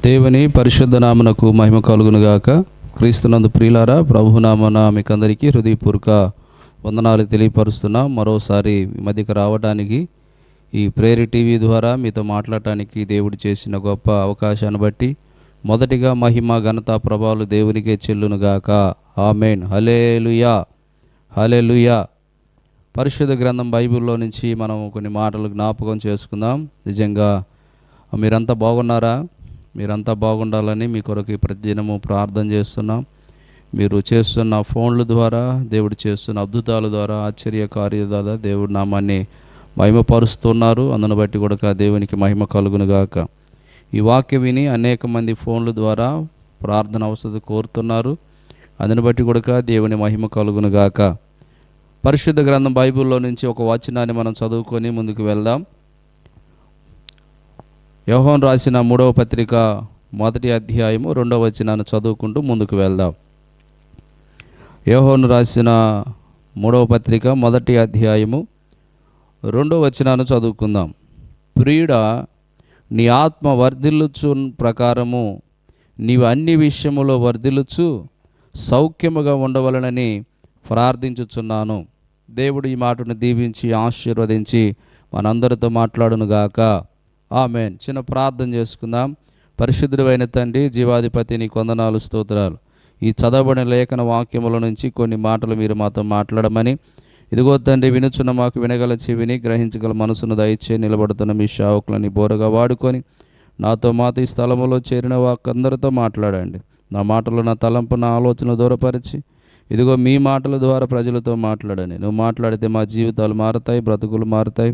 దేవుని పరిశుద్ధ నామనకు మహిమ కలుగునుగాక. క్రీస్తునందు ప్రియులారా, ప్రభునామన మీకందరికీ హృదయపూర్వక వందనాలు తెలియపరుస్తున్నాం. మరోసారి ఈ మధ్యకి రావడానికి, ఈ ప్రేరి టీవీ ద్వారా మీతో మాట్లాడటానికి దేవుడు చేసిన గొప్ప అవకాశాన్ని బట్టి మొదటిగా మహిమ ఘనత ప్రభావాలు దేవునికే చెల్లునుగాక. ఆమేన్. హల్లెలూయా, హల్లెలూయా. పరిశుద్ధ గ్రంథం బైబిల్లో నుంచి మనం కొన్ని మాటలు జ్ఞాపకం చేసుకుందాం. నిజంగా మీరంతా బాగున్నారా? మీరంతా బాగుండాలని మీ కొరకు ప్రతిదినము ప్రార్థన చేస్తున్నాం. మీరు చేస్తున్న ఫోన్ల ద్వారా, దేవుడు చేస్తున్న అద్భుతాల ద్వారా, ఆశ్చర్య కార్యాల ద్వారా దేవుడి నామాన్ని మహిమపరుస్తున్నారు. అందును బట్టి కూడా దేవునికి మహిమ కలుగునుగాక. ఈ వాక్యం విని అనేక మంది ఫోన్ల ద్వారా ప్రార్థన అవసరం కోరుతున్నారు. అందును బట్టి కూడా దేవుని మహిమ కలుగునుగాక. పరిశుద్ధ గ్రంథం బైబిల్లో నుంచి ఒక వచనాన్ని మనం చదువుకొని ముందుకు వెళ్దాం. యోహాను రాసిన 3వ పత్రిక 1వ అధ్యాయము 2వ వచనాన్ని చదువుకుంటూ ముందుకు వెళ్దాం. యోహాను రాసిన 3వ పత్రిక 1వ అధ్యాయము 2వ వచనాన్ని చదువుకుందాం. ప్రియుడా, నీ ఆత్మ వర్ధిల్లుచు ప్రకారము నీవు అన్ని విషయములో వర్ధిల్లుచు సౌఖ్యముగా ఉండవలనని ప్రార్థించుచున్నాను. దేవుడు ఈ మాటను దీవించి ఆశీర్వదించి మనందరితో మాట్లాడునుగాక. ఆమేన్. చిన్న ప్రార్థన చేసుకుందాం. పరిశుద్ధుడైన తండ్రి, జీవాధిపతి, నీ వందనాలు, స్తోత్రాలు. ఈ చదవబడిన లేఖన వాక్యముల నుంచి కొన్ని మాటలు మీరు మాతో మాట్లాడమని, ఇదిగో తండ్రి, వినుచున్న మాకు వినగల చెవిని, గ్రహించగల మనసును దయచే నిలబడుతున్న మీ సేవకులని బోరగా వాడుకొని నాతో మాతో ఈ స్థలములో చేరిన వాకందరితో మాట్లాడండి. నా మాటలు, నా తలంపు, నా ఆలోచన దూరపరిచి ఇదిగో మీ మాటల ద్వారా ప్రజలతో మాట్లాడండి. నువ్వు మాట్లాడితే మా జీవితాలు మారుతాయి, బ్రతుకులు మారుతాయి.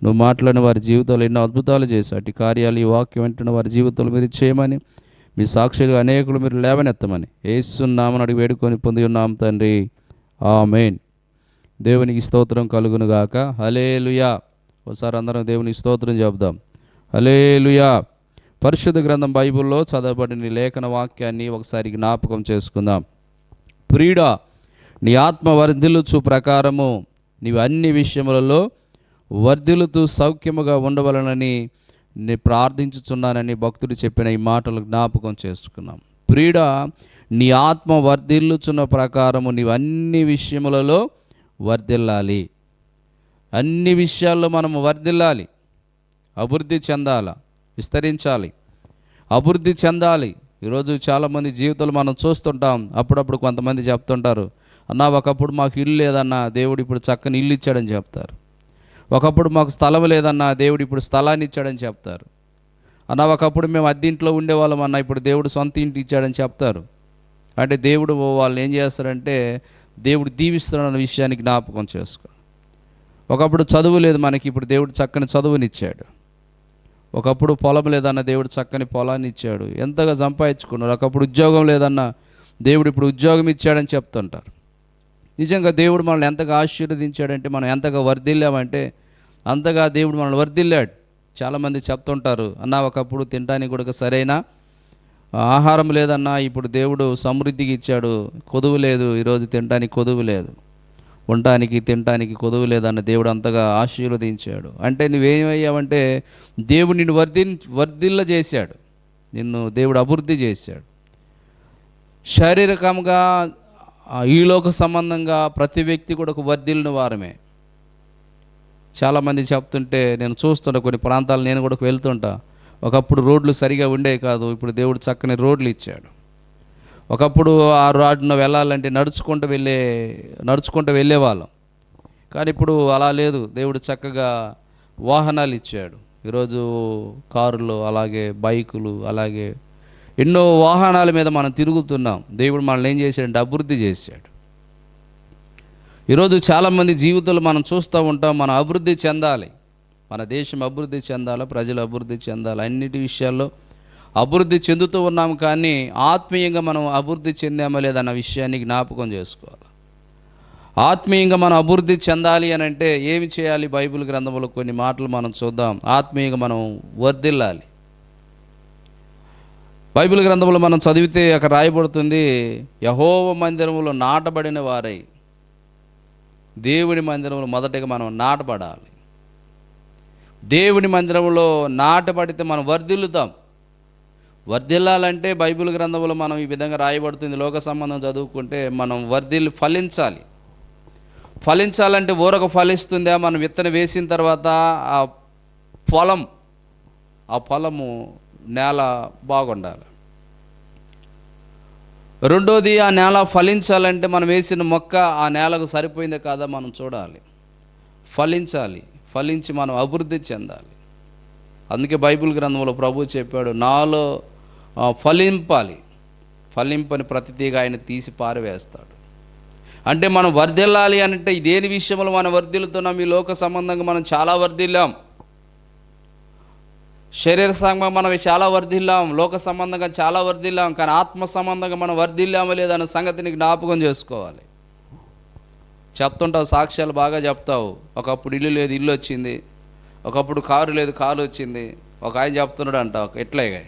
నువ్వు మాట్లాడిన వారి జీవితాలు ఎన్నో అద్భుతాలు చేశావు. అటు కార్యాలు ఈ వాక్యం వింటున్న వారి జీవితాలు మీరు చేయమని, మీ సాక్షులుగా అనేకులు మీరు లేవనెత్తమని యేసు నామమున అడిగి వేడుకొని పొంది ఉన్నాం తండ్రి. ఆమేన్. దేవునికి స్తోత్రం కలుగునుగాక. హల్లెలూయా. ఒకసారి అందరం దేవునికి స్తోత్రం చెప్దాం. హల్లెలూయా. పరిశుద్ధ గ్రంథం బైబిల్లో చదవబడిన లేఖన వాక్యాన్ని ఒకసారి జ్ఞాపకం చేసుకుందాం. ప్రియుడా, నీ ఆత్మ వర్ధిల్లుచు ప్రకారము నీవు అన్ని విషయములలో వర్ధిల్లుతూ సౌఖ్యముగా ఉండవలనని నేను ప్రార్థించుచున్నానని భక్తుడు చెప్పిన ఈ మాటలు జ్ఞాపకం చేసుకున్నాం. ప్రియుడా, నీ ఆత్మ వర్ధిల్లుచున్న ప్రకారము నీవు అన్ని విషయములలో వర్ధిల్లాలి. అన్ని విషయాల్లో మనము వర్ధిల్లాలి, అభివృద్ధి చెందాలి, విస్తరించాలి, అభివృద్ధి చెందాలి. ఈరోజు చాలామంది జీవితాలు మనం చూస్తుంటాం. అప్పుడప్పుడు కొంతమంది చెప్తుంటారు, అన్న ఒకప్పుడు మాకు ఇల్లు లేదన్నా, దేవుడు ఇప్పుడు చక్కని ఇల్లు ఇచ్చాడని చెప్తారు. ఒకప్పుడు మాకు స్థలం లేదన్నా, దేవుడు ఇప్పుడు స్థలాన్ని ఇచ్చాడని చెప్తారు. అన్న ఒకప్పుడు మేము అద్దెంట్లో ఉండేవాళ్ళం అన్న, ఇప్పుడు దేవుడు సొంత ఇంటి ఇచ్చాడని చెప్తారు. అంటే దేవుడు వాళ్ళు ఏం చేస్తారంటే దేవుడు దీవిస్తున్నాడన్న విషయాన్ని జ్ఞాపకం చేసుకో. ఒకప్పుడు చదువు లేదు మనకి, ఇప్పుడు దేవుడు చక్కని చదువునిచ్చాడు. ఒకప్పుడు పొలం లేదన్న, దేవుడు చక్కని పొలాన్ని ఇచ్చాడు. ఎంతగా సంపాదించుకున్నారు. ఒకప్పుడు ఉద్యోగం లేదన్న, దేవుడు ఇప్పుడు ఉద్యోగం ఇచ్చాడని చెప్తుంటారు. నిజంగా దేవుడు మనల్ని ఎంతగా ఆశీర్వదించాడంటే, మనం ఎంతగా వర్ధిల్లామంటే అంతగా దేవుడు మనల్ని వర్ధిల్లాడు. చాలామంది చెప్తుంటారు, అన్న ఒకప్పుడు తినడానికి కూడా సరైన ఆహారం లేదన్నా, ఇప్పుడు దేవుడు సమృద్ధికి ఇచ్చాడు. కొదువు లేదు, ఈరోజు తినడానికి కొదువు లేదు, ఉండటానికి తినటానికి కొదువు లేదన్న దేవుడు అంతగా ఆశీర్వదించాడు. అంటే నువ్వేమయ్యావంటే దేవుడు నిన్ను వర్ధిల్ల చేశాడు, నిన్ను దేవుడు అభివృద్ధి చేశాడు. శారీరకంగా ఈలోక సంబంధంగా ప్రతి వ్యక్తి కూడా ఒక వర్ధిల్లిన వారమే. చాలామంది చెప్తుంటే నేను చూస్తుంటా, కొన్ని ప్రాంతాలు నేను కూడా వెళ్తుంటా. ఒకప్పుడు రోడ్లు సరిగా ఉండే కాదు, ఇప్పుడు దేవుడు చక్కని రోడ్లు ఇచ్చాడు. ఒకప్పుడు ఆ రోడ్డున వెళ్ళాలంటే నడుచుకుంటూ వెళ్ళేవాళ్ళం. కానీ ఇప్పుడు అలా లేదు, దేవుడు చక్కగా వాహనాలు ఇచ్చాడు. ఈరోజు కారులు, అలాగే బైకులు, అలాగే ఎన్నో వాహనాల మీద మనం తిరుగుతున్నాం. దేవుడు మనల్ని ఏం చేశాడంటే అభివృద్ధి చేశాడు. ఈరోజు చాలామంది జీవితాలు మనం చూస్తూ ఉంటాం. మనం అభివృద్ధి చెందాలి, మన దేశం అభివృద్ధి చెందాలి, ప్రజలు అభివృద్ధి చెందాలి, అన్నిటి విషయాల్లో అభివృద్ధి చెందుతూ ఉన్నాము. కానీ ఆత్మీయంగా మనం అభివృద్ధి చెందామా లేదన్న విషయాన్ని జ్ఞాపకం చేసుకోవాలి. ఆత్మీయంగా మనం అభివృద్ధి చెందాలి అని అంటే ఏమి చేయాలి? బైబిల్ గ్రంథంలో కొన్ని మాటలు మనం చూద్దాం. ఆత్మీయంగా మనం వర్ధిల్లాలి. బైబిల్ గ్రంథంలో మనం చదివితే అక్కడ రాయబడుతుంది, యెహోవా మందిరములో నాటబడిన వారై. దేవుని మందిరంలో మొదటగా మనం నాటబడాలి. దేవుని మందిరంలో నాటబడితే మనం వర్ధిల్లుతాం. వర్ధిల్లాలంటే బైబిల్ గ్రంథంలో మనం ఈ విధంగా రాయబడుతుంది. లోక సంబంధం చదువుకుంటే మనం ఫలించాలి. ఫలించాలంటే ఊరక ఫలిస్తుందా? మనం విత్తనం వేసిన తర్వాత ఆ పొలము నేల బాగుండాలి. రెండోది, ఆ నేల ఫలించాలంటే మనం వేసిన మొక్క ఆ నేలకు సరిపోయిందే కాదా మనం చూడాలి. ఫలించి మనం అభివృద్ధి చెందాలి. అందుకే బైబిల్ గ్రంథంలో ప్రభువు చెప్పాడు, నాలో ఫలింపని ప్రతి తీగ ఆయన తీసి పారవేస్తాడు. అంటే మనం వర్ధిల్లాలి అంటే దేని విషయంలో మనం వర్ధిల్లుతున్నాం? ఈ లోక సంబంధంగా మనం చాలా వర్ధిల్లాం, శరీర సంబంధంగా మనం చాలా వర్ధిల్లాం, లోక సంబంధంగా చాలా వర్ధిల్లాం. కానీ ఆత్మ సంబంధంగా మనం వర్ధిల్లామో లేదన్న సంగతిని జ్ఞాపకం చేసుకోవాలి. చెప్తుంటావు, సాక్ష్యాలు బాగా చెప్తావు. ఒకప్పుడు ఇల్లు లేదు, ఇల్లు వచ్చింది. ఒకప్పుడు కారు లేదు, కారు వచ్చింది. ఒక ఆయన చెప్తున్నాడు అంట, ఎట్లాగా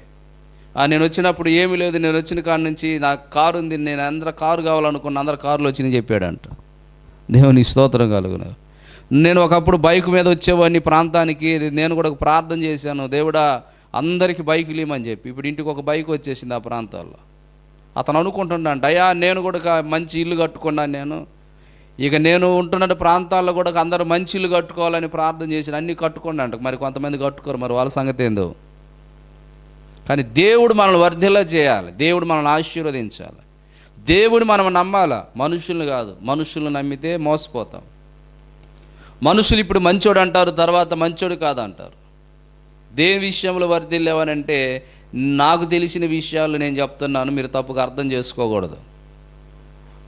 నేను వచ్చినప్పుడు ఏమీ లేదు, నేను వచ్చిన కాడ నుంచి నాకు కారు ఉంది, నేను అందరూ కారు కావాలనుకున్న అందరు కార్లు వచ్చినాయి చెప్పాడంట. దేవుని స్తోత్రం కలుగును. నేను ఒకప్పుడు బైక్ మీద వచ్చేవాడిని ప్రాంతానికి, నేను కూడా ప్రార్థన చేశాను, దేవుడా అందరికీ బైకులు ఇవ్వమని చెప్పి. ఇప్పుడు ఇంటికి ఒక బైక్ వచ్చేసింది ఆ ప్రాంతాల్లో. అతను అనుకుంటున్నాడు, అయ్యా నేను కూడా మంచి ఇల్లు కట్టుకున్నాను, నేను ఉంటున్న ప్రాంతాల్లో కూడా అందరూ మంచి ఇల్లు కట్టుకోవాలని ప్రార్థన చేసి అన్నీ కట్టుకోండి అంట. మరి కొంతమంది కట్టుకోరు, మరి వాళ్ళ సంగతి ఏందో. కానీ దేవుడు మనల్ని వర్ధిల్ల చేయాలి, దేవుడు మనల్ని ఆశీర్వదించాలి, దేవుడు మనం నమ్మాలా, మనుషుల్ని కాదు. మనుషులను నమ్మితే మోసపోతాం. మనుషులు ఇప్పుడు మంచోడు అంటారు, తర్వాత మంచోడు కాదంటారు. దేని విషయంలో వర్ధిల్లేవనంటే నాకు తెలిసిన విషయాలు నేను చెప్తున్నాను, మీరు తప్పుగా అర్థం చేసుకోకూడదు.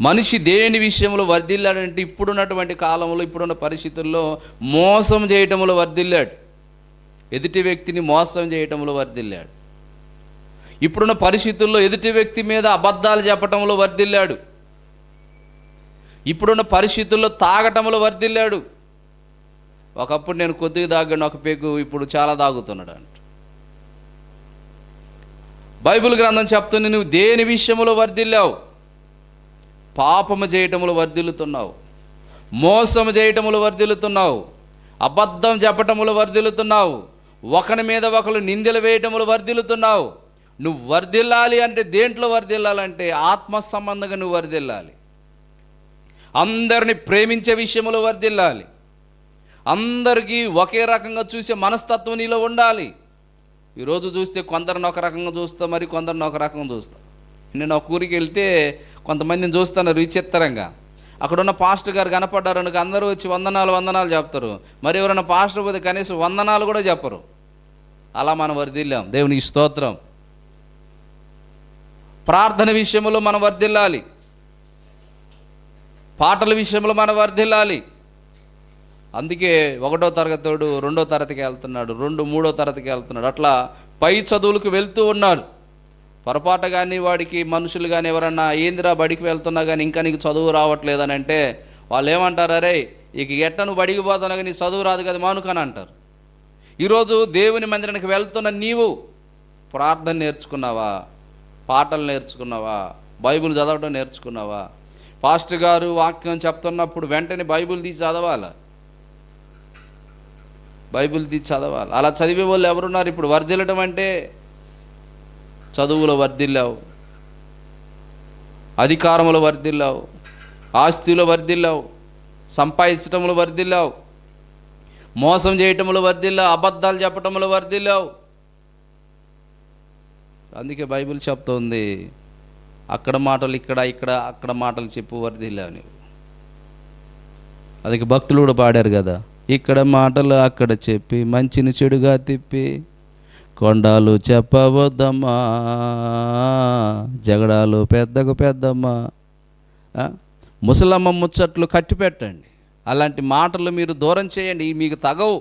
మనిషి దేని విషయంలో వర్ధిల్లాడంటే ఇప్పుడున్నటువంటి కాలంలో, ఇప్పుడున్న పరిస్థితుల్లో మోసం చేయటంలో వర్ధిల్లాడు. ఎదుటి వ్యక్తిని మోసం చేయటంలో వర్ధిల్లాడు. ఇప్పుడున్న పరిస్థితుల్లో ఎదుటి వ్యక్తి మీద అబద్ధాలు చెప్పటంలో వర్ధిల్లాడు. ఇప్పుడున్న పరిస్థితుల్లో తాగటంలో వర్ధిల్లాడు. ఒకప్పుడు నేను కొద్దిగా తాగాను ఒక పేగు, ఇప్పుడు చాలా తాగుతున్నాడు అంట. బైబిల్ గ్రంథం చెప్తుంది, నువ్వు దేని విషయంలో వర్ధిల్లావు? పాపము చేయటములు వర్ధిల్లుతున్నావు, మోసము చేయటములు వర్ధిల్లుతున్నావు, అబద్ధం చెప్పటములు వర్ధిల్లుతున్నావు, ఒకరి మీద ఒకరు నిందలు వేయటములు వర్ధిల్లుతున్నావు. నువ్వు వర్ధిల్లాలి అంటే దేంట్లో వర్ధిల్లాలంటే ఆత్మ సంబంధంగా నువ్వు వర్ధిల్లాలి. అందరిని ప్రేమించే విషయంలో వర్ధిల్లాలి. అందరికీ ఒకే రకంగా చూసే మనస్తత్వం నీలో ఉండాలి. ఈరోజు చూస్తే కొందరిని ఒక రకంగా చూస్తా, మరి కొందరిని ఒక రకంగా చూస్తా. నేను ఒక ఊరికి వెళ్తే కొంతమందిని చూస్తాను విచిత్రంగా. అక్కడున్న పాస్టర్ గారు కనపడ్డారు అనుకో, అందరూ వచ్చి వందనాలు చెప్తారు. మరి ఎవరైనా పాస్టర్ పోతే కనీసం వందనాలు కూడా చెప్పరు. అలా మనం వర్ధిల్లాం. దేవునికి స్తోత్రం. ప్రార్థన విషయంలో మనం వర్ధిల్లాలి, పాటల విషయంలో మనం వర్ధిల్లాలి. అందుకే 1వ తరగతోడు 2వ తరగతికి వెళ్తున్నాడు, 3వ తరగతికి వెళ్తున్నాడు, అట్లా పై చదువులకు వెళ్తూ ఉన్నాడు. పొరపాటు కానీ వాడికి మనుషులు కానీ ఎవరన్నా ఏందిరా బడికి వెళ్తున్నా కానీ ఇంకా నీకు చదువు రావట్లేదని అంటే వాళ్ళు ఏమంటారు, అరే ఇక ఎట్ట నువ్వు బడికి పోతున్నా కానీ చదువు రాదు కదా మానుకని అంటారు. ఈరోజు దేవుని మందిరానికి వెళ్తున్న నీవు ప్రార్థన నేర్చుకున్నావా? పాటలు నేర్చుకున్నావా? బైబిల్ చదవడం నేర్చుకున్నావా? పాస్టర్ గారు వాక్యం చెప్తున్నప్పుడు వెంటనే బైబిల్ తీసి చదవాలి, బైబిల్ తీసి చదవాలి. అలా చదివే వాళ్ళు ఎవరున్నారు? ఇప్పుడు వర్ధిల్లడం అంటే చదువులో వర్ధిల్లావు, అధికారంలో వర్ధిల్లావు, ఆస్తిలో వర్ధిల్లావు, సంపాదించటంలో వర్ధిల్లావు, మోసం చేయటంలో వర్ధిల్లావు, అబద్ధాలు చెప్పటంలో వర్ధిల్లావు. అందుకే బైబిల్ చెప్తోంది, అక్కడ మాటలు ఇక్కడ అక్కడ మాటలు చెప్పు వర్ధిల్లావు నీవు. అందుకే భక్తులు కూడా పాడారు కదా, ఇక్కడ మాటలు అక్కడ చెప్పి మంచిని చెడుగా తిప్పి కొండాలు చెప్పవద్దమ్మా, జగడాలు పెద్దమ్మా, ముసలమ్మ ముచ్చట్లు కట్టిపెట్టండి. అలాంటి మాటలు మీరు దూరం చేయండి, మీకు తగవు.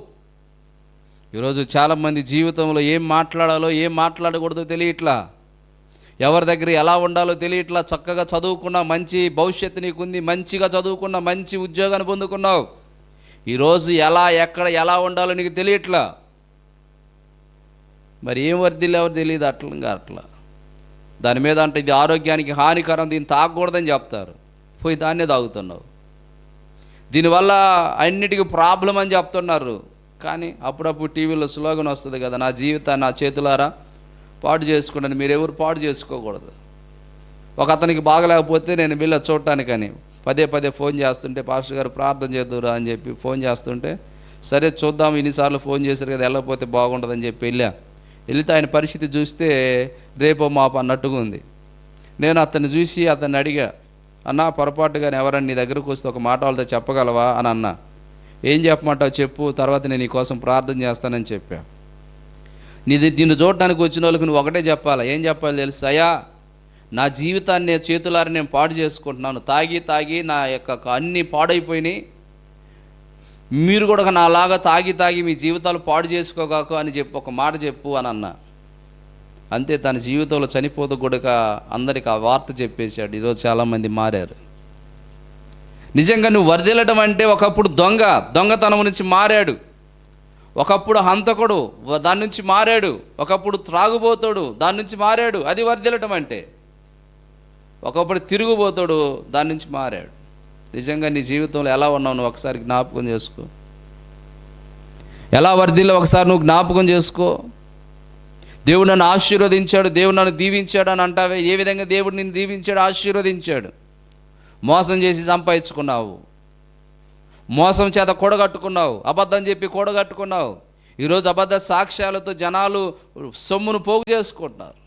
ఈరోజు చాలామంది జీవితంలో ఏం మాట్లాడాలో ఏం మాట్లాడకూడదో తెలియట్లా, ఎవరి దగ్గర ఎలా ఉండాలో తెలియట్లా. చక్కగా చదువుకున్నా, మంచి భవిష్యత్తు నీకుంది, మంచిగా చదువుకున్నా, మంచి ఉద్యోగాన్ని పొందుకున్నావు. ఈరోజు ఎక్కడ ఎలా ఉండాలో నీకు తెలియట్లా. మరి ఏం వర్ధిల్లేవో తెలియదు. అట్లా దాని మీద అంటే ఇది ఆరోగ్యానికి హానికరం, దీన్ని తాగకూడదని చెప్తారు, పోయి దాన్నే తాగుతున్నావు. దీనివల్ల అన్నిటికీ ప్రాబ్లం అని చెప్తున్నారు. కానీ అప్పుడప్పుడు టీవీలో స్లోగన్ వస్తుంది కదా, నా జీవితాన్ని నా చేతులారా పాడు చేసుకుంటాను, మీరెవరు పాడు చేసుకోకూడదు. ఒక అతనికి బాగలేకపోతే నేను వెళ్ళి చూడటానికని పదే పదే ఫోన్ చేస్తుంటే, పాస్టర్ గారు ప్రార్థన చేద్దురా అని చెప్పి ఫోన్ చేస్తుంటే, సరే చూద్దాం, ఇన్నిసార్లు ఫోన్ చేశారు కదా, వెళ్ళకపోతే బాగుంటుందని చెప్పి వెళితే ఆయన పరిస్థితి చూస్తే రేపో మాపు అన్నట్టుగా ఉంది. నేను అతన్ని చూసి అతన్ని అడిగా, అన్న పొరపాటుగానే ఎవరన్నా నీ దగ్గరకు వస్తే ఒక మాట వాళ్ళతో చెప్పగలవా అని అన్నా. ఏం చెప్పమంటావు చెప్పు, తర్వాత నేను నీ కోసం ప్రార్థన చేస్తానని చెప్పా. నిన్ను చూడటానికి వచ్చిన వాళ్ళకి నువ్వు ఒకటే చెప్పాలా. ఏం చెప్పాలి తెలుసు? అయ్యా, నా జీవితాన్ని చేతులారా నేను పాడు చేసుకుంటున్నాను, తాగి నా యొక్క అన్నీ పాడైపోయినాయి, మీరు కూడా నాలాగా తాగి మీ జీవితాలు పాడు చేసుకోగాక అని చెప్పి ఒక మాట చెప్పు అని అన్నా. అంతే, తన జీవితంలో చనిపోతూ కూడా అందరికి ఆ వార్త చెప్పేశాడు. ఈరోజు చాలామంది మారారు. నిజంగా నువ్వు వర్ధిల్లడం అంటే, ఒకప్పుడు దొంగతనం నుంచి మారాడు, ఒకప్పుడు హంతకుడు దాని నుంచి మారాడు, ఒకప్పుడు త్రాగుబోతాడు దాని నుంచి మారాడు. అది వర్ధిల్లడం అంటే. ఒకప్పుడు తిరుగుబోతాడు దాని నుంచి మారాడు. నిజంగా నీ జీవితంలో ఎలా ఉన్నావు నువ్వు ఒకసారి జ్ఞాపకం చేసుకో. ఎలా వర్ధిల్లో ఒకసారి నువ్వు జ్ఞాపకం చేసుకో. దేవుడు నన్ను ఆశీర్వదించాడు, దేవుడు నన్ను దీవించాడు అని అంటావే. ఏ విధంగా దేవుడు నిన్ను దీవించాడు, ఆశీర్వదించాడు? మోసం చేసి సంపాదించుకున్నావు, మోసం చేత కూడగట్టుకున్నావు, అబద్ధం చెప్పి కూడగట్టుకున్నావు. ఈరోజు అబద్ధ సాక్ష్యాలతో జనాలు సొమ్మును పోగు చేసుకుంటున్నారు.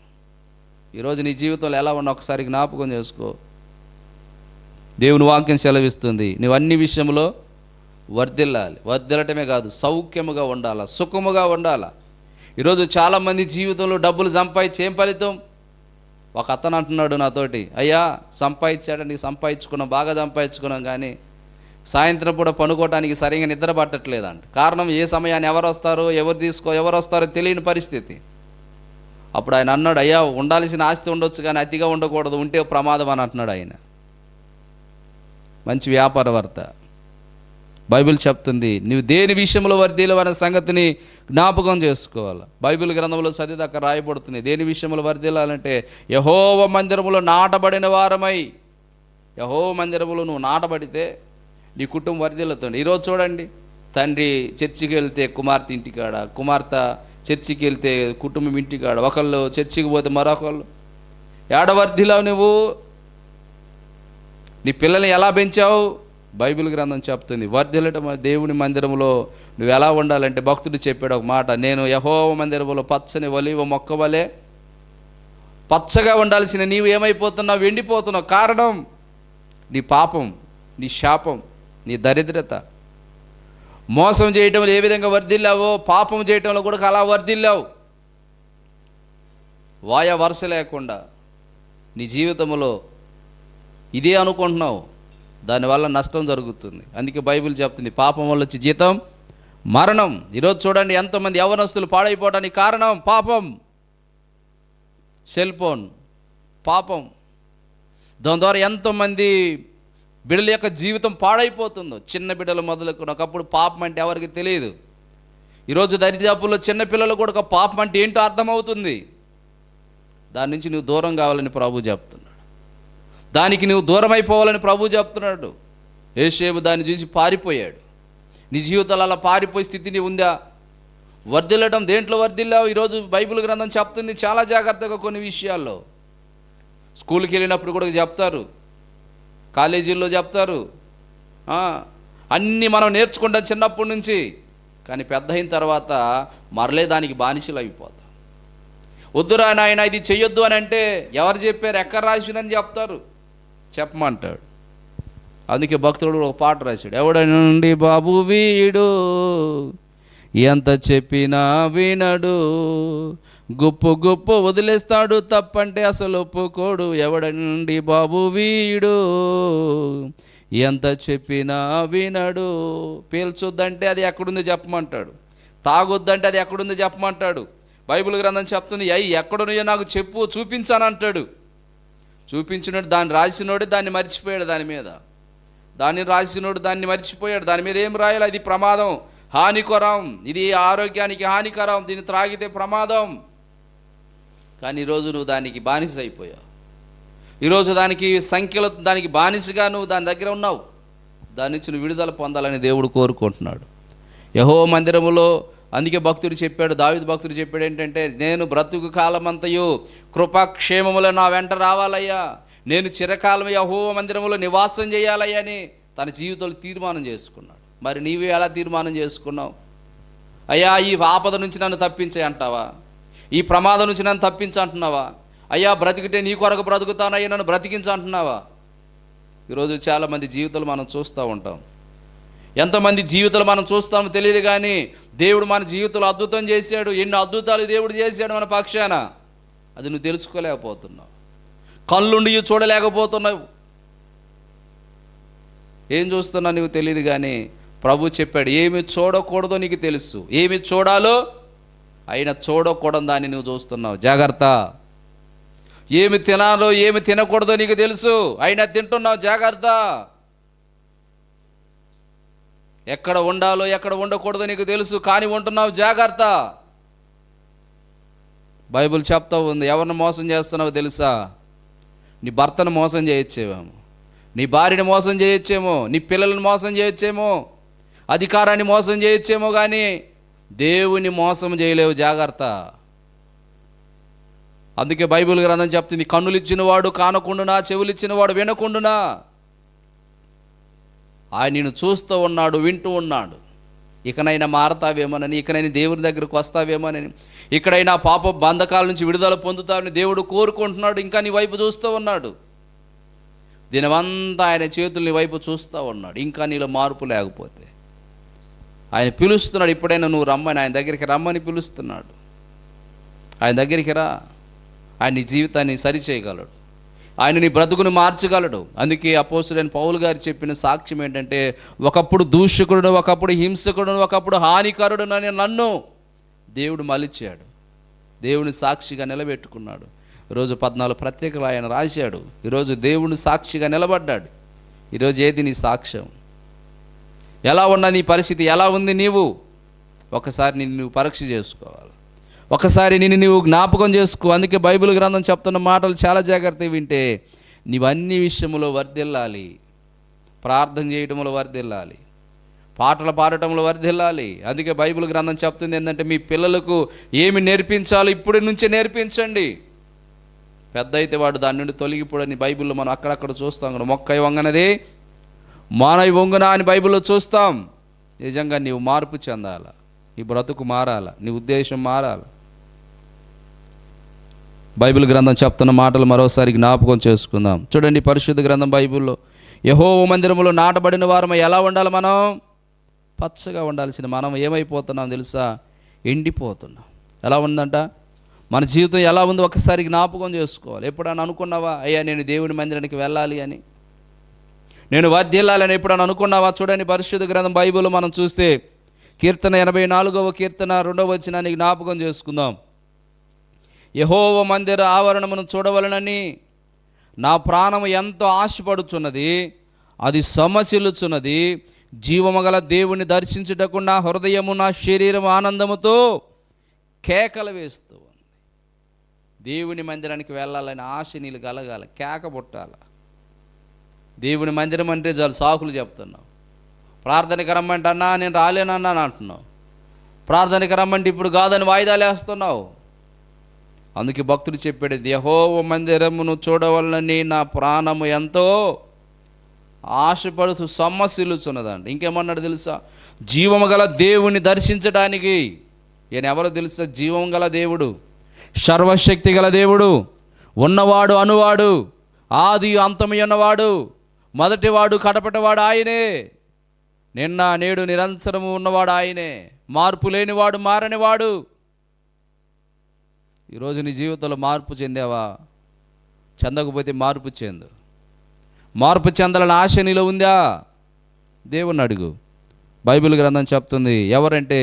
ఈరోజు నీ జీవితంలో ఎలా ఉన్నా ఒకసారి జ్ఞాపకం చేసుకో. దేవుని వాక్యం సెలవిస్తుంది, నువ్వు అన్ని విషయంలో వర్ధిల్లాలి. వర్ధిల్లటమే కాదు, సౌఖ్యముగా ఉండాలా, సుఖముగా ఉండాలా. ఈరోజు చాలామంది జీవితంలో డబ్బులు సంపాదించి ఏం ఫలితం? ఒక అతను అంటున్నాడు నాతోటి, అయ్యా సంపాదించాడని సంపాదించుకున్నాం, బాగా సంపాదించుకున్నాం, కానీ సాయంత్రం పూట పనుకోవటానికి సరిగా నిద్ర పట్టట్లేదంట. కారణం, ఏ సమయాన్ని ఎవరు వస్తారో తెలియని పరిస్థితి. అప్పుడు ఆయన అన్నాడు, అయ్యా ఉండాల్సిన ఆస్తి ఉండొచ్చు కానీ అతిగా ఉండకూడదు, ఉంటే ప్రమాదం అని అంటున్నాడు ఆయన. మంచి వ్యాపారవర్త. బైబిల్ చెప్తుంది నువ్వు దేని విషయంలో వర్ధిల్లవనే సంగతిని జ్ఞాపకం చేసుకోవాలి. బైబిల్ గ్రంథంలో చదివిదాకా రాయబడుతుంది, దేని విషయంలో వర్ధిల్లాలంటే యెహోవా మందిరములో నాటబడిన వారమై. యెహోవా మందిరములో నువ్వు నాటబడితే నీ కుటుంబం వర్ధిల్లుతుంది. ఈరోజు చూడండి, తండ్రి చర్చికి వెళ్తే కుమార్తె ఇంటికాడ, కుమార్తె చర్చికి వెళ్తే కుటుంబం ఇంటికాడ, ఒకళ్ళు చర్చికి పోతే మరొకళ్ళు. ఏడ వర్ధిల్లావు నువ్వు? నీ పిల్లల్ని ఎలా పెంచావు? బైబిల్ గ్రంథం చెప్తుంది వర్ధిల్లటం. దేవుని మందిరంలో నువ్వు ఎలా ఉండాలంటే, భక్తుడు చెప్పాడు ఒక మాట, నేను యెహోవా మందిరంలో పచ్చని ఒలీవ మొక్క వలె పచ్చగా ఉండాల్సిన నీవు ఏమైపోతున్నావు? ఎండిపోతున్నావు. కారణం నీ పాపం, నీ శాపం, నీ దరిద్రత. మోసం చేయటంలో ఏ విధంగా వర్ధిల్లావో, పాపం చేయటంలో కూడా అలా వర్ధిల్లావు. వాయ వరుస లేకుండా నీ జీవితంలో ఇదే అనుకుంటున్నావు, దానివల్ల నష్టం జరుగుతుంది. అందుకే బైబిల్ చెప్తుంది పాపం వల్ల వచ్చి జీతం మరణం. ఈరోజు చూడండి ఎంతమంది యవ్వనస్తులు పాడైపోవడానికి కారణం పాపం. సెల్ ఫోన్ పాపం, దాని ద్వారా ఎంతోమంది బిడ్డల యొక్క జీవితం పాడైపోతుందో. చిన్న బిడ్డలు మొదలుకొని, ఒకప్పుడు పాపం అంటే ఎవరికి తెలియదు. ఈరోజు దరిదాపుల్లో చిన్న పిల్లలు కూడా ఒక పాపం అంటే ఏంటో అర్థమవుతుంది. దాని నుంచి నువ్వు దూరం కావాలని ప్రభు చెప్తున్నాడు, దానికి నువ్వు దూరం అయిపోవాలని ప్రభు చెప్తున్నాడు. యోసేపు దాన్ని చూసి పారిపోయాడు. నీ జీవితాలు అలా పారిపోయే స్థితిని ఉందా? వర్ధిల్లడం దేంట్లో వర్ధిల్లావు? ఈరోజు బైబిల్ గ్రంథం చెప్తుంది చాలా జాగ్రత్తగా కొన్ని విషయాల్లో. స్కూల్కి వెళ్ళినప్పుడు కూడా చెప్తారు, కాలేజీల్లో చెప్తారు, అన్నీ మనం నేర్చుకుంటాం చిన్నప్పటి నుంచి, కానీ పెద్ద అయిన తర్వాత మరలే దానికి బానిసలు అయిపోతాం. వద్దురా నాయన ఇది చెయ్యొద్దు అని అంటే ఎవరు చెప్పారు, ఎక్కడ రాసినని చెప్తారు, చెప్పమంటాడు. అందుకే భక్తుడు ఒక పాట రాశాడు, ఎవడనండి బాబు వీడు ఎంత చెప్పినా వినడు, గుప్పు గుప్పు వదిలేస్తాడు, తప్పంటే అసలు ఒప్పుకోడు. ఎవడనండి బాబు వీడు ఎంత చెప్పినా వినడు. పీల్చొద్దంటే అది ఎక్కడుందో చెప్పమంటాడు, తాగొద్దంటే అది ఎక్కడుందో చెప్పమంటాడు. బైబిల్ గ్రంథం చెప్తుంది, అయ్యి ఎక్కడున్నాయో నాకు చెప్పు, చూపించానంటాడు. చూపించినోడు దాన్ని రాసినోడు దాన్ని మర్చిపోయాడు, దాన్ని రాసినోడు దాన్ని మర్చిపోయాడు. దాని మీద ఏం రాయాలి? అది ప్రమాదం, హానికరం, ఇది ఆరోగ్యానికి హానికరం, దీన్ని త్రాగితే ప్రమాదం. కానీ ఈరోజు నువ్వు దానికి బానిస అయిపోయావు. ఈరోజు దానికి సంఖ్యలో దానికి బానిసగా నువ్వు దాని దగ్గర ఉన్నావు. దాని నుంచి నువ్వు విడుదల పొందాలని దేవుడు కోరుకుంటున్నాడు. యెహోవా మందిరములో అందుకే భక్తుడు చెప్పాడు, దావీదు భక్తుడు చెప్పాడు ఏంటంటే, నేను బ్రతుకు కాలమంతయు కృపాక్షేమములు నా వెంట రావాలయ్యా, నేను చిరకాలం యెహోవా మందిరములో నివాసం చేయాలయ్యా అని తన జీవితంలో తీర్మానం చేసుకున్నాడు. మరి నీవే ఎలా తీర్మానం చేసుకున్నావు? అయ్యా ఈ ఆపద నుంచి నన్ను తప్పించే అంటావా? ఈ ప్రమాదం నుంచి నన్ను తప్పించంటున్నావా? అయ్యా బ్రతికితే నీ కొరకు బ్రతుకుతానయ్యా నన్ను బ్రతికించంటున్నావా? ఈరోజు చాలామంది జీవితాలు మనం చూస్తూ ఉంటాం. ఎంతమంది జీవితాలు మనం చూస్తామో తెలియదు, కానీ దేవుడు మన జీవితంలో అద్భుతం చేశాడు. ఎన్ని అద్భుతాలు దేవుడు చేశాడు మన పక్షాన, అది నువ్వు తెలుసుకోలేకపోతున్నావు. కళ్ళుండి చూడలేకపోతున్నావు. ఏం చూస్తున్నావు నీకు తెలియదు, కానీ ప్రభు చెప్పాడు, ఏమి చూడకూడదో నీకు తెలుసు, ఏమి చూడాలో అయినా చూడకూడదు దాన్ని నువ్వు చూస్తున్నావు, జాగ్రత్త. ఏమి తినాలో ఏమి తినకూడదో నీకు తెలుసు, అయినా తింటున్నావు, జాగ్రత్త. ఎక్కడ ఉండాలో ఎక్కడ ఉండకూడదో నీకు తెలుసు, కానీ ఉంటున్నావు, జాగ్రత్త. బైబిల్ చెప్తా ఉంది, ఎవరిని మోసం చేస్తున్నావో తెలుసా? నీ భర్తను మోసం చేయొచ్చేమో, నీ భార్యని మోసం చేయొచ్చేమో, నీ పిల్లలను మోసం చేయొచ్చేమో, అధికారాన్ని మోసం చేయొచ్చేమో, కానీ దేవుని మోసం చేయలేవు, జాగ్రత్త. అందుకే బైబిల్ గ్రంథం చెప్తుంది, కన్నులు ఇచ్చినవాడు కానకుండునా, చెవులు ఇచ్చినవాడు వినకుండునా. ఆయన నిన్ను చూస్తూ ఉన్నాడు, వింటూ ఉన్నాడు. ఇకనైనా మారతావేమోనని, ఇకనైనా దేవుని దగ్గరకు వస్తావేమోనని, ఇక్కడైనా పాప బంధకాల నుంచి విడుదల పొందుతావని దేవుడు కోరుకుంటున్నాడు. ఇంకా నీ వైపు చూస్తూ ఉన్నాడు. దినమంతా ఆయన చేతులు నీ వైపు చూస్తూ ఉన్నాడు. ఇంకా నీలో మార్పు లేకపోతే ఆయన పిలుస్తున్నాడు, ఇప్పుడైనా నువ్వు రమ్మని, ఆయన దగ్గరికి రమ్మని పిలుస్తున్నాడు. ఆయన దగ్గరికి రా. ఆయన నీ జీవితాన్ని సరిచేయగలడు, ఆయన నీ బ్రతుకును మార్చగలడు. అందుకే అపోస్తలుడైన పౌలు గారు చెప్పిన సాక్ష్యం ఏంటంటే, ఒకప్పుడు దూషకుడును, ఒకప్పుడు హింసకుడును, ఒకప్పుడు హానికరుడును అని నన్ను దేవుడు మలిచాడు, దేవుని సాక్షిగా నిలబెట్టుకున్నాడు. ఈరోజు 14 పత్రికలు ఆయన రాశాడు. ఈరోజు దేవుని సాక్షిగా నిలబడ్డాడు. ఈరోజు ఏది నీ సాక్ష్యం? ఎలా ఉన్నా నీ పరిస్థితి, ఎలా ఉంది నీవు? ఒకసారి నిన్ను నువ్వు పరీక్ష చేసుకోవాలి, ఒకసారి నిన్ను నువ్వు జ్ఞాపకం చేసుకో. అందుకే బైబిల్ గ్రంథం చెప్తున్న మాటలు చాలా జాగ్రత్తగా వింటే నీవు అన్ని విషయంలో వర్ధిల్లాలి. ప్రార్థన చేయడంలో వర్ధిల్లాలి, పాటలు పాడటంలో వర్ధిల్లాలి. అందుకే బైబిల్ గ్రంథం చెప్తుంది ఏంటంటే, మీ పిల్లలకు ఏమి నేర్పించాలో ఇప్పటి నుంచే నేర్పించండి. పెద్ద అయితే వాడు దాని నుండి తొలగిపోడని బైబిల్లో మనం అక్కడక్కడ చూస్తాం కదా. మొక్కై వంగనది మానవి వంగున అని బైబిల్లో చూస్తాం. నిజంగా నీవు మార్పు చెందాల, నీ బ్రతుకు మారాల, నీ ఉద్దేశం మారాల. బైబిల్ గ్రంథం చెప్తున్న మాటలు మరోసారి జ్ఞాపకం చేసుకుందాం. చూడండి, పరిశుద్ధ గ్రంథం బైబిల్లో, యెహోవా మందిరములో నాటబడిన వారము ఎలా ఉండాలి? మనం పచ్చగా ఉండాల్సిన మనం ఏమైపోతున్నాం తెలుసా? ఎండిపోతున్నాం. ఎలా ఉందంట మన జీవితం? ఎలా ఉందో ఒకసారి జ్ఞాపకం చేసుకోవాలి. ఎప్పుడైనా అనుకున్నావా, అయ్యా నేను దేవుని మందిరానికి వెళ్ళాలి అని, నేను వర్ధిల్లాలని ఎప్పుడైనా అనుకున్నావా? చూడండి, పరిశుద్ధ గ్రంథం బైబిల్ మనం చూస్తే కీర్తన 84వ కీర్తన 2వ వచనాన్ని జ్ఞాపకం చేసుకుందాం. యెహోవా మందిర ఆవరణమును చూడవలనని నా ప్రాణము ఎంతో ఆశపడుచున్నది, అది సమసిల్లుచున్నది. జీవము గల దేవుని దర్శించుటకు నా హృదయము నా శరీరం ఆనందముతో కేకలు వేస్తూ ఉంది. దేవుని మందిరానికి వెళ్ళాలని ఆశ నీళ్ళు కలగాలి, కేక పుట్టాలి. దేవుని మందిరం అంటే చాలు సాకులు చెప్తున్నావు. ప్రార్థనకి రమ్మంటే అన్నా నేను రాలేనన్నా అంటున్నావు. ప్రార్థనకి రమ్మంటే ఇప్పుడు కాదని వాయిదాలు వేస్తున్నావు. అందుకే భక్తుడు చెప్పాడు, యెహోవా మందిరమును చూడవలనని నా ప్రాణము ఎంతో ఆశపడుతూ సొమ్మసిల్లుచున్నదండి. ఇంకేమన్నాడు తెలుసా? జీవము గల దేవుని దర్శించడానికి. ఈయన ఎవరో తెలుసా? జీవం గల దేవుడు, సర్వశక్తి గల దేవుడు, ఉన్నవాడు అనువాడు, ఆది అంతము ఉన్నవాడు, మొదటివాడు కడపటివాడు ఆయనే, నిన్న నేడు నిరంతరము ఉన్నవాడు ఆయనే, మార్పు లేనివాడు, మారనివాడు. ఈరోజు నీ జీవితంలో మార్పు చెందావా? చెందకపోతే మార్పు చెందు. మార్పు చెందాలని ఆశ నీలో ఉందా? దేవుని అడుగు. బైబిల్ గ్రంథం చెప్తుంది, ఎవరంటే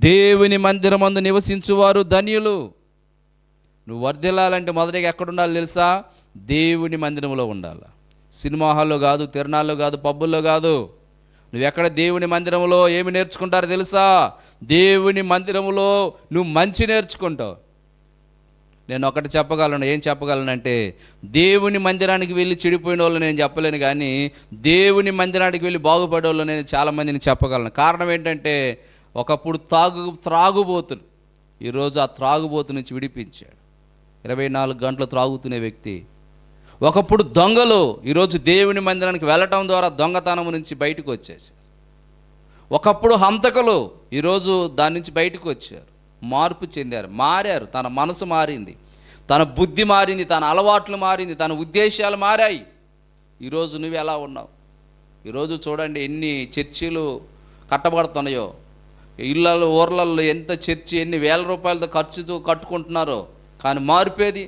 దేవుని మందిరమందు నివసించువారు ధన్యులు. నువ్వు వర్ధిల్లాలంటే మొదటిగా ఎక్కడ ఉండాలి తెలుసా? దేవుని మందిరంలో ఉండాలి. సినిమా హాల్లో కాదు, తిరణాల్లో కాదు, పబ్బుల్లో కాదు. నువ్వు ఎక్కడ దేవుని మందిరంలో ఏమి నేర్చుకుంటారో తెలుసా? దేవుని మందిరంలో నువ్వు మంచి నేర్చుకుంటావు. నేను ఒకటి చెప్పగలను. ఏం చెప్పగలనంటే, దేవుని మందిరానికి వెళ్ళి చెడిపోయిన వాళ్ళు నేను చెప్పలేను, కానీ దేవుని మందిరానికి వెళ్ళి బాగుపడే వాళ్ళు నేను చాలామందిని చెప్పగలను. కారణం ఏంటంటే, ఒకప్పుడు త్రాగుబోతులు, ఈరోజు ఆ త్రాగుబోతు నుంచి విడిపించాడు. 24 గంటలు త్రాగుతునే వ్యక్తి. ఒకప్పుడు దొంగలు, ఈరోజు దేవుని మందిరానికి వెళ్ళటం ద్వారా దొంగతనం నుంచి బయటకు వచ్చేసారు. ఒకప్పుడు హంతకులు, ఈరోజు దాని నుంచి బయటకు వచ్చారు, మార్పు చెందారు, మారారు. తన మనసు మారింది, తన బుద్ధి మారింది, తన అలవాట్లు మారింది, తన ఉద్దేశాలు మారాయి. ఈరోజు నువ్వు ఎలా ఉన్నావు? ఈరోజు చూడండి ఎన్ని చర్చిలు కట్టబడుతున్నాయో, ఇళ్ళల్లో ఊర్లలో ఎంత చర్చి ఎన్ని వేల రూపాయలతో ఖర్చుతో కట్టుకుంటున్నారో. కానీ మార్పేది?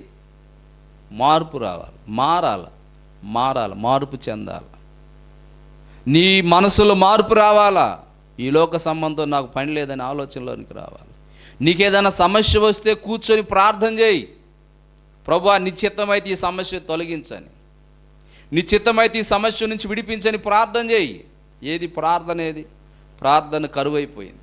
మార్పు రావాలి, మారాలి, మార్పు చెందాలి. నీ మనసులో మార్పు రావాలా? ఈ లోక సంబంధం నాకు పని లేదని ఆలోచనలోనికి రావాలి. నీకేదైనా సమస్య వస్తే కూర్చొని ప్రార్థన చేయి. ప్రభువా, నీ చిత్తమైతే ఈ సమస్య తొలగించని, నీ చిత్తమైతే ఈ సమస్య నుంచి విడిపించని ప్రార్థన చేయి. ఏది ప్రార్థన? ఏది ప్రార్థన కరువైపోయింది.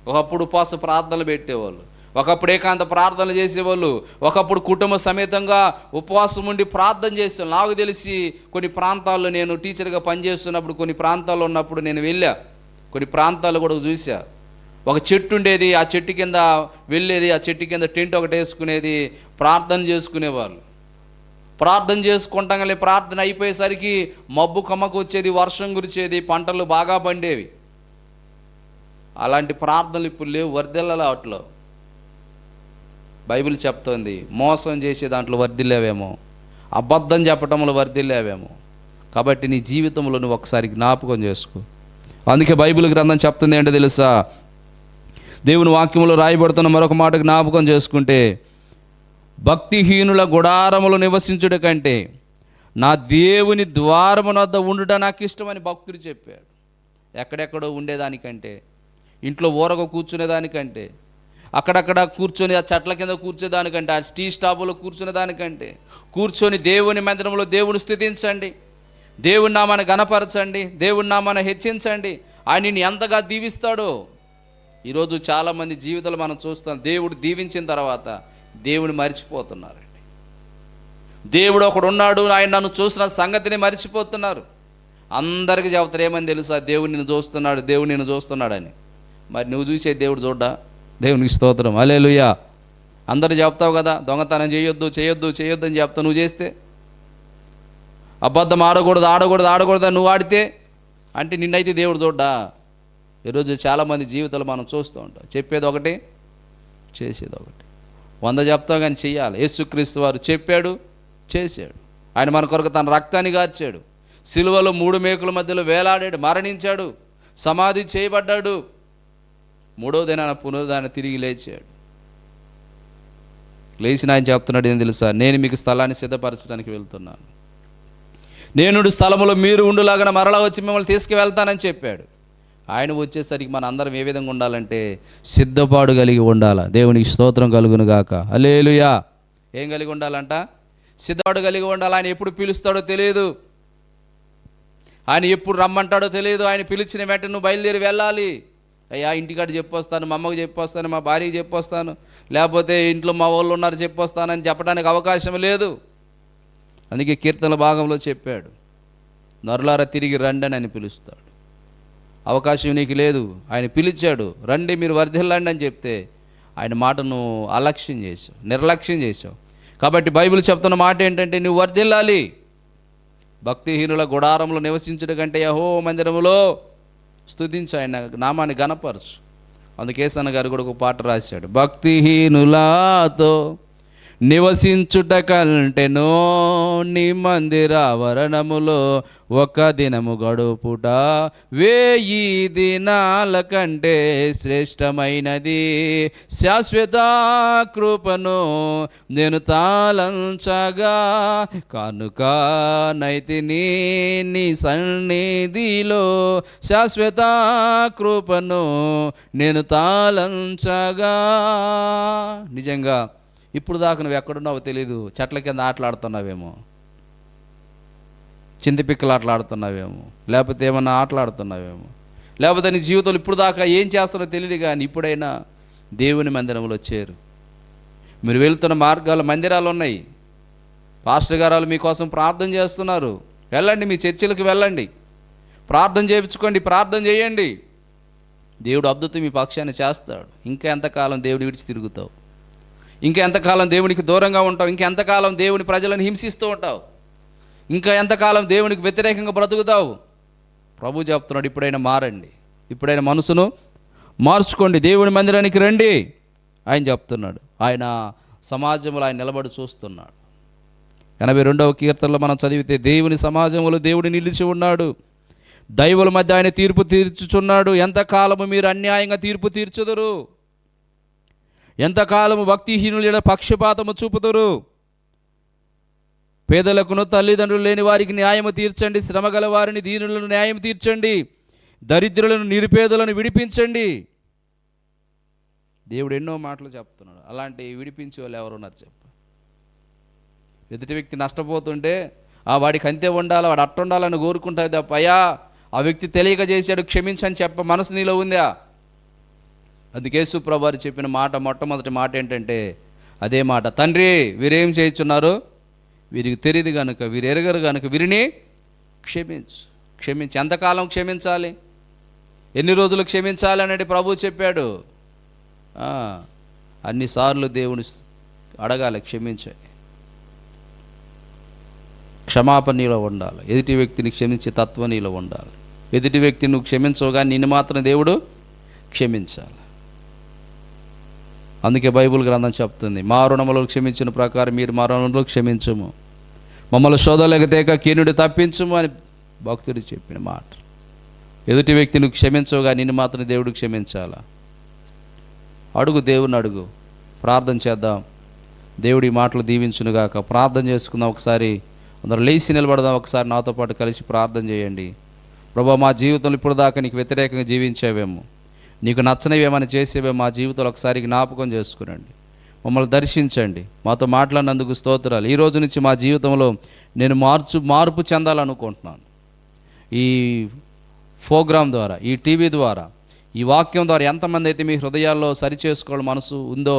ఒకప్పుడు ఉపవాస ప్రార్థనలు పెట్టేవాళ్ళు, ఒకప్పుడు ఏకాంత ప్రార్థనలు చేసేవాళ్ళు, ఒకప్పుడు కుటుంబ సమేతంగా ఉపవాసం ఉండి ప్రార్థన చేసేవాళ్ళు. నాకు తెలిసి కొన్ని ప్రాంతాల్లో, నేను టీచర్గా పనిచేస్తున్నప్పుడు కొన్ని ప్రాంతాల్లో ఉన్నప్పుడు నేను వెళ్ళా, కొన్ని ప్రాంతాలు కూడా చూసా. ఒక చెట్టు ఉండేది, ఆ చెట్టు కింద వెళ్ళేది, ఆ చెట్టు కింద టెంట్ ఒకటి వేసుకునేది, ప్రార్థన చేసుకునేవాళ్ళు. ప్రార్థన చేసుకుంటాగానే ప్రార్థన అయిపోయేసరికి మబ్బు కమ్మకు వచ్చేది, వర్షం కురిచేది, పంటలు బాగా పండేవి. అలాంటి ప్రార్థనలు ఇప్పుడు లేవు, వర్ధిల్లాలి. వాటిలో బైబిల్ చెప్తోంది, మోసం చేసే దాంట్లో వర్ధిల్లేవేమో, అబద్ధం చెప్పటంలో వర్ధిల్లేవేమో. కాబట్టి నీ జీవితంలో నువ్వు ఒకసారి జ్ఞాపకం చేసుకో. అందుకే బైబిల్ గ్రంథం చెప్తుంది ఏంటో తెలుసా? దేవుని వాక్యంలో రాయబడుతున్న మరొక మాట జ్ఞాపకం చేసుకుంటే, భక్తిహీనుల గుడారములు నివసించుట కంటే నా దేవుని ద్వారమునొద్ద ఉండుట నాకు ఇష్టమని భక్తుడు చెప్పాడు. ఎక్కడెక్కడో ఉండేదానికంటే, ఇంట్లో ఊరగ కూర్చునేదానికంటే, అక్కడక్కడ కూర్చొని ఆ చెట్ల కింద కూర్చోదానికంటే, ఆ టీ స్టాపులో కూర్చునేదానికంటే, కూర్చొని దేవుని మందిరంలో దేవుని స్తుతించండి, దేవుని నామాన్ని గణపరచండి, దేవుని నామాన్ని హెచ్చించండి. ఆయన నిన్ను ఎంతగా దీవిస్తాడో. ఈరోజు చాలామంది జీవితాలు మనం చూస్తాం, దేవుడు దీవించిన తర్వాత దేవుని మర్చిపోతున్నారండి. దేవుడు ఒకడు ఉన్నాడు, ఆయన నన్ను చూసిన సంగతిని మర్చిపోతున్నారు. అందరికీ చెబుతారు ఏమని తెలుసా? దేవుడు నిన్ను చూస్తున్నాడు, దేవుడు నిన్ను చూస్తున్నాడని. మరి నువ్వు చూసే దేవుడు చూడ్డా? దేవునికి స్తోత్రం, హల్లెలూయా. అందరూ చెప్తావు కదా, దొంగతనం చేయొద్దు అని చెప్తావు. నువ్వు చేస్తే, అబద్ధం ఆడకూడదు నువ్వు ఆడితే అంటే నిన్నైతే దేవుడు చూడ్డా? ఈరోజు చాలామంది జీవితాలు మనం చూస్తూ ఉంటాం, చెప్పేది ఒకటి, చేసేది ఒకటి. 100 చెప్తాం కానీ చెయ్యాలి. యేసుక్రీస్తు వారు చెప్పాడు, చేశాడు. ఆయన మన కొరకు తన రక్తాన్ని గార్చాడు, సిలువలో 3 మేకుల మధ్యలో వేలాడాడు, మరణించాడు, సమాధి చేయబడ్డాడు, 3వ దినాన పునరుద్ధాన తిరిగి లేచాడు. లేచిన ఆయన చెప్తున్నాడు ఏం తెలుసా? నేను మీకు స్థలాన్ని సిద్ధపరచడానికి వెళ్తున్నాను, నేను స్థలములో మీరు ఉండులాగా మరలా వచ్చి మిమ్మల్ని తీసుకువెళ్తానని చెప్పాడు. ఆయన వచ్చేసరికి మన అందరం ఏ విధంగా ఉండాలంటే సిద్ధపాటు కలిగి ఉండాలి. దేవునికి స్తోత్రం కలుగును గాక, హల్లెలూయా. ఏం కలిగి ఉండాలంట? సిద్ధపాటు కలిగి ఉండాలి. ఆయన ఎప్పుడు పిలుస్తాడో తెలియదు, ఆయన ఎప్పుడు రమ్మంటాడో తెలియదు. ఆయన పిలిచిన వెంటనే నువ్వు బయలుదేరి వెళ్ళాలి. అయ్యా ఇంటికాడ చెప్పొస్తాను, మా అమ్మకు చెప్పొస్తాను, మా భార్యకి చెప్పొస్తాను, లేకపోతే ఇంట్లో మా వాళ్ళు ఉన్నారు చెప్పొస్తానని చెప్పడానికి అవకాశం లేదు. అందుకే కీర్తనల భాగంలో చెప్పాడు, నరులారా తిరిగి రండి అని ఆయన పిలుస్తాడు. అవకాశం నీకు లేదు, ఆయన పిలిచాడు, రండి మీరు వర్ధిల్లండి అని చెప్తే ఆయన మాటను అలక్ష్యం చేసావు, నిర్లక్ష్యం చేసావు. కాబట్టి బైబిల్ చెప్తున్న మాట ఏంటంటే నువ్వు వర్ధిల్లాలి. భక్తిహీనుల గుడారంలో నివసించుట కంటే యెహోవా మందిరములో స్తుతించు, ఆయన నామాన్ని గణపరచు. అందుకే యేసన్న గారు కూడా ఒక పాట రాశాడు, భక్తిహీనులతో నివసించుట కంటెనో నీ మందిరావరణములో ఒక దినము గడుపుట 1000 దినాల కంటే శ్రేష్టమైనది. శాశ్వత కృపను నేను తాళంచగా కనుక నైతిని నీ సన్నిధిలో. శాశ్వత కృపను నేను తాళంచగా. నిజంగా ఇప్పుడు దాకా నువ్వు ఎక్కడున్నావో తెలీదు, చెట్ల కింద ఆటలాడుతున్నావేమో, చింతపిక్కలు ఆటలాడుతున్నావేమో, లేకపోతే ఏమన్నా ఆటలాడుతున్నావేమో, లేకపోతే నీ జీవితంలో ఇప్పుడు దాకా ఏం చేస్తానో తెలియదు. కానీ ఇప్పుడైనా దేవుని మందిరంలో చేరు. మీరు వెళ్తున్న మార్గాలు మందిరాలు ఉన్నాయి, పాస్టర్ గారు మీకోసం ప్రార్థన చేస్తున్నారు. వెళ్ళండి, మీ చర్చిలకు వెళ్ళండి, ప్రార్థన చేయించుకోండి, ప్రార్థన చేయండి. దేవుడు అద్భుతం మీ పక్షాన్ని చేస్తాడు. ఇంకా ఎంతకాలం దేవుని విడిచి తిరుగుతావు? ఇంకా ఎంతకాలం దేవునికి దూరంగా ఉంటావు? ఇంకా ఎంతకాలం దేవుని ప్రజలను హింసిస్తూ ఉంటావు? ఇంకా ఎంతకాలం దేవునికి వ్యతిరేకంగా బ్రతుకుతావు? ప్రభు చెప్తున్నాడు, ఇప్పుడైనా మారండి, ఇప్పుడైనా మనసును మార్చుకోండి, దేవుని మందిరానికి రండి ఆయన చెప్తున్నాడు. ఆయన సమాజంలో ఆయన నిలబడి చూస్తున్నాడు. 82వ కీర్తనలో మనం చదివితే, దేవుని సమాజంలో దేవుడు నిలిచి ఉన్నాడు, దైవుల మధ్య ఆయన తీర్పు తీర్చుచున్నాడు. ఎంతకాలము మీరు అన్యాయంగా తీర్పు తీర్చుదురు? ఎంతకాలము భక్తిహీనుల పక్షపాతము చూపుదురు? పేదలకును తల్లిదండ్రులు లేని వారికి న్యాయము తీర్చండి, శ్రమగల వారిని దీనులను న్యాయం తీర్చండి, దరిద్రులను నిరుపేదలను విడిపించండి. దేవుడు ఎన్నో మాటలు చెప్తున్నాడు. అలాంటి విడిపించే వాళ్ళు ఎవరున్నారు చెప్పు? ఎదుటి వ్యక్తి నష్టపోతుంటే వాడికి అంతే ఉండాలి, వాడు అట్ట ఉండాలని కోరుకుంటుంది తప్ప, అయ్యా ఆ వ్యక్తి తెలియక చేశాడు, క్షమించని చెప్ప మనసు నీలో ఉందా? అందుకే యేసు ప్రభువారు చెప్పిన మాట, మొట్టమొదటి మాట ఏంటంటే అదే మాట, తండ్రి వీరేం చేయుచున్నారు, వీరికి తెలియదు కనుక, వీరు ఎరగరు కనుక వీరిని క్షమించు. క్షమించి ఎంతకాలం క్షమించాలి? ఎన్ని రోజులు క్షమించాలి అనేది ప్రభు చెప్పాడు. అన్నిసార్లు దేవుని అడగాలి, క్షమించని. క్షమాపణ నీలో ఉండాలి. ఎదుటి వ్యక్తిని క్షమించే తత్వం నీలో ఉండాలి. ఎదుటి వ్యక్తిని నువ్వు క్షమించవుగా నిన్ను మాత్రం దేవుడు క్షమించాలి. అందుకే బైబిల్ గ్రంథం చెప్తుంది, మా రుణములు క్షమించిన ప్రకారం మీరు మా రుణములు క్షమించము, మమ్మల్ని శోధనలకు తేక కీనుడి తప్పించము అని భక్తుడు చెప్పిన మాట. ఎదుటి వ్యక్తిని క్షమించవుగా నిన్ను మాత్రం దేవుడు క్షమించాలా? అడుగు, దేవుని అడుగు, ప్రార్థన చేద్దాం. దేవుడి మాటలు దీవించునుగాక. ప్రార్థన చేసుకుందాం. ఒకసారి అందరూ లేచి నిలబడదాం. ఒకసారి నాతో పాటు కలిసి ప్రార్థన చేయండి. ప్రభువా, మా జీవితంలో ఇప్పుడు దాకా నీకు వ్యతిరేకంగా జీవించేవేమో, నీకు నచ్చనివేమని చేసేవేమో మా జీవితంలో ఒకసారి జ్ఞాపకం చేసుకునండి. మమ్మల్ని దర్శించండి, మాతో మాట్లాడినందుకు స్తోత్రాలు. ఈ రోజు నుంచి మా జీవితంలో నేను మార్పు చెందాలనుకుంటున్నాను. ఈ ప్రోగ్రాం ద్వారా, ఈ టీవీ ద్వారా, ఈ వాక్యం ద్వారా ఎంతమంది అయితే మీ హృదయాల్లో సరిచేసుకోవాలి మనసు ఉందో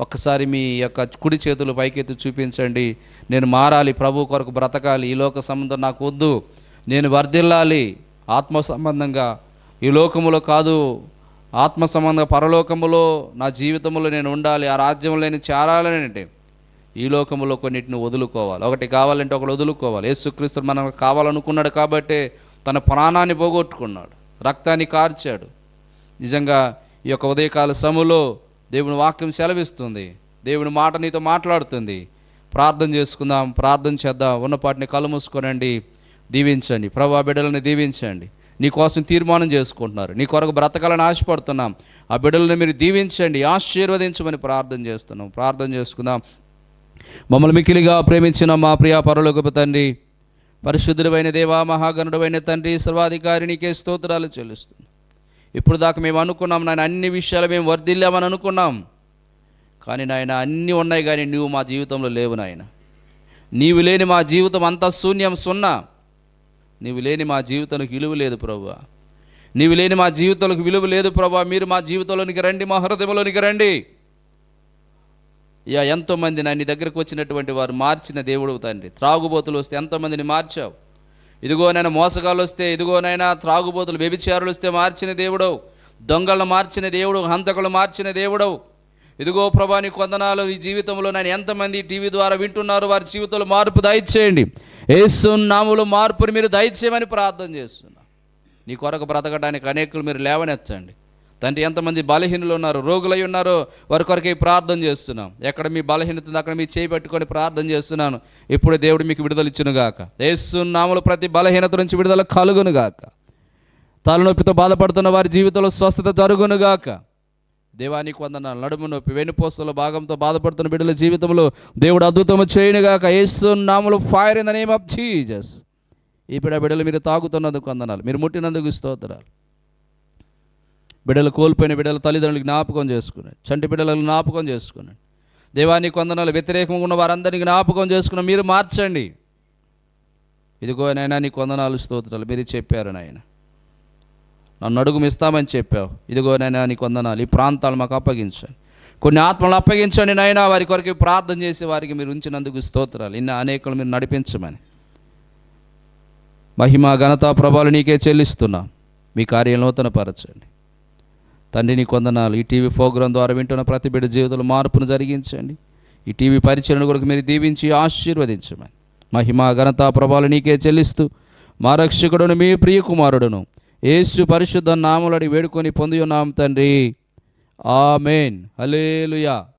ఒక్కసారి మీ యొక్క కుడి చేతులు పైకెత్తి చూపించండి. నేను మారాలి, ప్రభు కొరకు బ్రతకాలి, ఈ లోక సంబంధం నాకు వద్దు, నేను వర్ధిల్లాలి ఆత్మ సంబంధంగా, ఈ లోకములో కాదు ఆత్మ సంబంధంగా పరలోకములో నా జీవితంలో నేను ఉండాలి, ఆ రాజ్యంలో నేను చేరాలని అంటే ఈ లోకములో కొన్నిటిని వదులుకోవాలి. ఒకటి కావాలంటే ఒకటి వదులుకోవాలి. యేసుక్రీస్తు మనకు కావాలనుకున్నాడు కాబట్టే తన ప్రాణాన్ని పోగొట్టుకున్నాడు, రక్తాన్ని కార్చాడు. నిజంగా ఈ యొక్క ఉదయకాల సమయంలో దేవుని వాక్యం సెలవిస్తుంది, దేవుని మాట నీతో మాట్లాడుతుంది. ప్రార్థన చేసుకుందాం, ప్రార్థన చేద్దాం. ఉన్నపాటిని కళ్ళు మూసుకోనండి. దీవించండి ప్రభు, బిడ్డలను దీవించండి. నీ కోసం తీర్మానం చేసుకుంటున్నారు, నీ కొరకు బ్రతకాలని ఆశపడుతున్నాం. ఆ బిడ్డలను మీరు దీవించండి, ఆశీర్వదించమని ప్రార్థన చేస్తున్నాం. ప్రార్థన చేసుకుందాం. మమ్మల్ని మిక్కిలిగా ప్రేమించిన మా ప్రియ పరలోకపు తండ్రి, పరిశుద్ధుడైన దేవా, మహాగణుడైన తండ్రి, సర్వాధికారి నీకే స్తోత్రాలు చెల్లిస్తున్నాం. ఇప్పుడు దాకా మేము అనుకున్నాం నాయన, అన్ని విషయాలు మేము వర్ధిల్లామని అనుకున్నాం. కానీ నాయన అన్నీ ఉన్నాయి, కానీ నువ్వు మా జీవితంలో లేవు నాయన. నీవు లేని మా జీవితం అంతా శూన్యం, సున్నా. నీవు లేని మా జీవితానికి విలువ లేదు ప్రభువా, నీవు లేని మా జీవితాలకు విలువ లేదు ప్రభువా. మీరు మా జీవితంలోనికి రండి, మా హృదయంలోనికి రండి. ఎంతోమంది నీ దగ్గరకు వచ్చినటువంటి వారు మార్చిన దేవుడు తండ్రి. త్రాగుబోతులు వస్తే ఎంతోమందిని మార్చావు. ఇదిగోనైనా మోసగాళ్ళు వస్తే, ఇదిగోనైనా త్రాగుబోతులు వ్యభిచారులు వస్తే మార్చిన దేవుడవు, దొంగలను మార్చిన దేవుడు, హంతకులు మార్చిన దేవుడవు. ఇదిగో ప్రభా, నీ వందనాలు. ఈ జీవితంలో నేను ఎంతమంది టీవీ ద్వారా వింటున్నారు, వారి జీవితంలో మార్పు దయచేయండి. యేసు నామములో మార్పుని మీరు దయచేయమని ప్రార్థన చేస్తున్నా. నీ కొరకు బ్రతకడానికి అనేకులు మీరు లేవనెత్తండి తండ్రి. ఎంతమంది బలహీనులు ఉన్నారు, రోగులై ఉన్నారో వారి కొరకే ప్రార్థన చేస్తున్నాం. ఎక్కడ మీ బలహీనత అక్కడ మీ చేయి పట్టుకొని ప్రార్థన చేస్తున్నాను. ఇప్పుడు దేవుడు మీకు విడుదల ఇచ్చునుగాక. యేసు నామములో ప్రతి బలహీనత నుంచి విడుదల కలుగునుగాక. తలనొప్పితో బాధపడుతున్న వారి జీవితంలో స్వస్థత జరుగునుగాక. దేవానికి వందనాలు. నడుము నొప్పి, వెన్నుపూసల భాగంతో బాధపడుతున్న బిడ్డల జీవితంలో దేవుడు అద్భుతము చేయనుగాక. యేసు నామములో fire in the name of Jesus. ఈ బిడ్డలు మీరు తాగుతున్నందుకు వందనాలు, మీరు ముట్టినందుకు స్తోత్రాలు. బిడ్డలు కోల్పోయిన బిడ్డల తల్లిదండ్రులు జ్ఞాపకం చేసుకున్నాడు, చంటి బిడ్డలను జ్ఞాపకం చేసుకున్నాడు. దేవానికి వందనాలు. వ్యతిరేకంగా ఉన్న వారందరినీ జ్ఞాపకం చేసుకున్నాం, మీరు మార్చండి. ఇదిగో నాయనా, నీకు వందనాలు, స్తోత్రాలు. మీరు చెప్పారు నాయన, నన్ను అడుగు ఇస్తామని చెప్పావు. ఇదిగో నాయనా, నీకు వందనాలు. ఈ ప్రాంతాలు మాకు అప్పగించండి, కొన్ని ఆత్మలను అప్పగించండి నాయనా. వారి కొరకు ప్రార్థన చేసి వారికి మీరు ఉంచినందుకు స్తోత్రాలు. ఇన్న అనేకులు మీరు నడిపించమని మహిమ ఘనత ప్రభావాలు నీకే చెల్లిస్తున్నా. మీ కార్యం నూతనపరచండి. తండ్రి నీ కొందనాలు. ఈ టీవీ ప్రోగ్రాం ద్వారా వింటున్న ప్రతి బిడ్డ జీవితంలో మార్పును జరిగించండి. ఈ టీవీ పరిచయను కూడా మీరు దీవించి ఆశీర్వదించమని మహిమ ఘనత ప్రభావాలు నీకే చెల్లిస్తూ మా రక్షకుడును మీ ప్రియ కుమారుడును యేసు పరిశుద్ధ నామములో వేడుకొని పొంది ఉన్నాం తండ్రి. ఆమేన్. హల్లెలూయా.